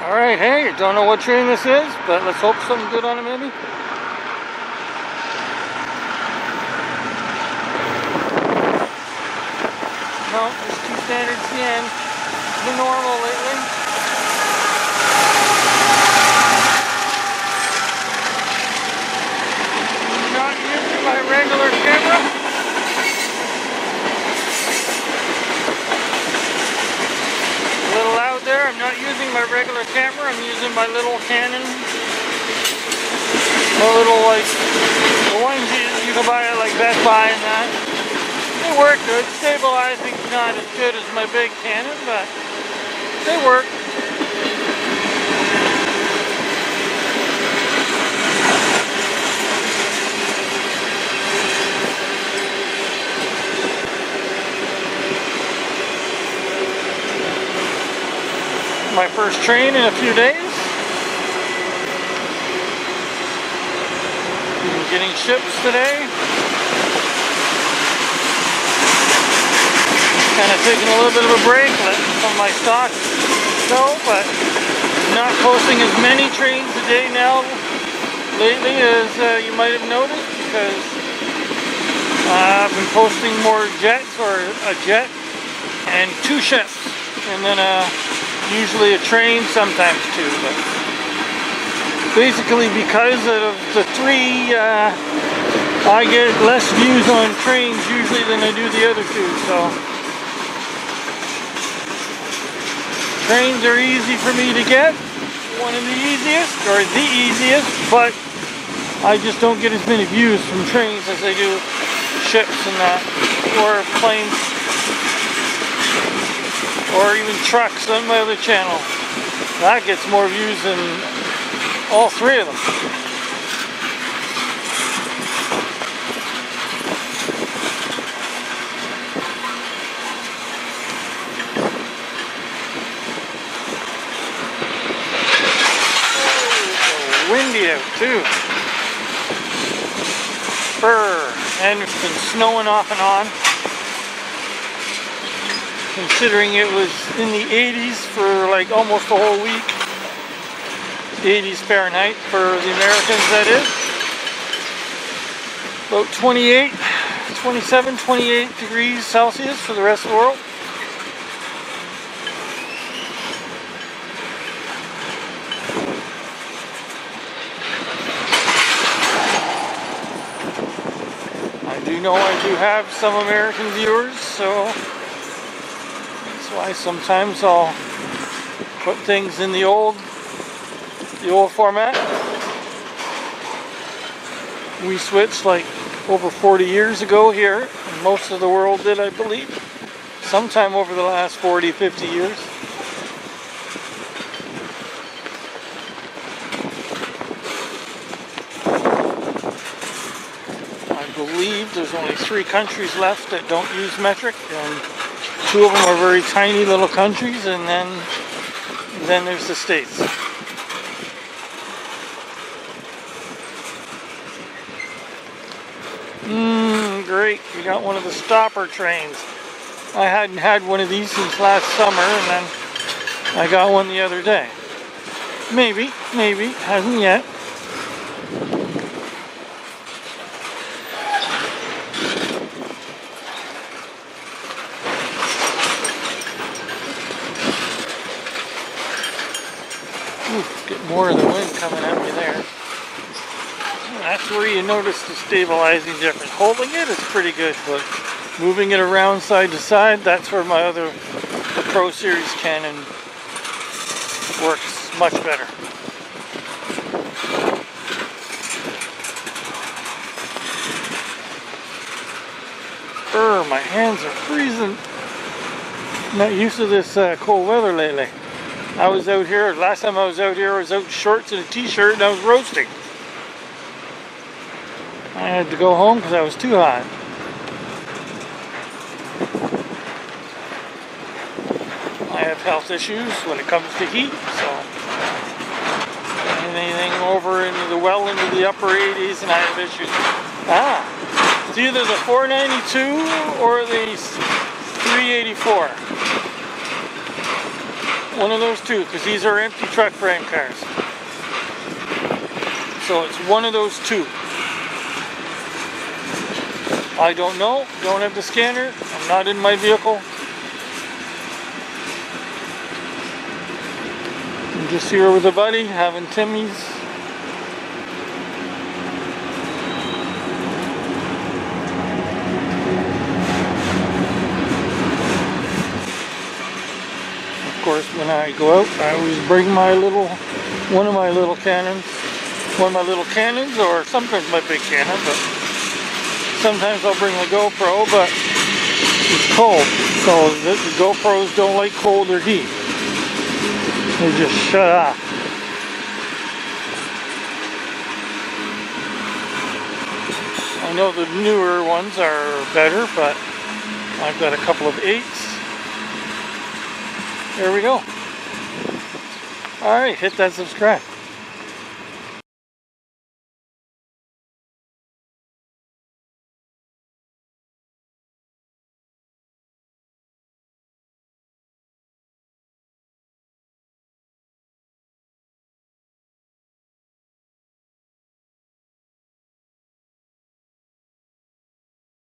Alright, hey, don't know what train this is, but let's hope something good on it maybe. No, it's 2 standard CN. The normal lately. Not using my regular camera. A little loud there. I'm not using my regular camera. I'm using my little Canon. A little like the ones you can buy at like Best Buy and that. They work good. Stabilizing's not as good as my big Canon, but they work. My first train in a few days. I'm getting ships today. Kind of taking a little bit of a break, letting some of my stock go, but not posting as many trains a day now lately as you might have noticed, because I've been posting more jets, or a jet and 2 ships, and then usually a train, sometimes 2, but basically because of the 3, I get less views on trains usually than I do the other 2, so trains are easy for me to get, one of the easiest, or the easiest, but I just don't get as many views from trains as I do ships and that, or planes. Or even trucks on my other channel. That gets more views than all 3 of them. Oh, windy out too. Brr. And it's been snowing off and on. Considering it was in the 80s for like almost the whole week. 80s Fahrenheit for the Americans, that is. About 27, 28 degrees Celsius for the rest of the world. I do know I do have some American viewers, so why sometimes I'll put things in the old format. We switched like over 40 years ago here, and most of the world did, I believe, sometime over the last 40, 50 years. I believe there's only 3 countries left that don't use metric, and 2 of them are very tiny little countries, and then there's the States. Great, we got one of the stopper trains. I hadn't had one of these since last summer, and then I got one the other day. Maybe, hasn't yet. Get more of the wind coming at me there. That's where you notice the stabilizing difference. Holding it is pretty good, but moving it around side to side, that's where my other Pro Series Canon works much better. My hands are freezing. I'm not used to this cold weather lately. I was out here, last time I was out here, I was out in shorts and a t-shirt and I was roasting. I had to go home because I was too hot. I have health issues when it comes to heat, so anything over into the upper 80s and I have issues. It's either the 492 or the 384. one of those two, because these are empty truck frame cars. So it's one of those two. I don't know, don't have the scanner, I'm not in my vehicle. I'm just here with a buddy, having Timmy's. Of course, when I go out, I always bring my one of my little cannons, or sometimes my big cannon, but sometimes I'll bring the GoPro, but it's cold, so the GoPros don't like cold or heat. They just shut off. I know the newer ones are better, but I've got a couple of 8s. There we go. Alright, hit that subscribe.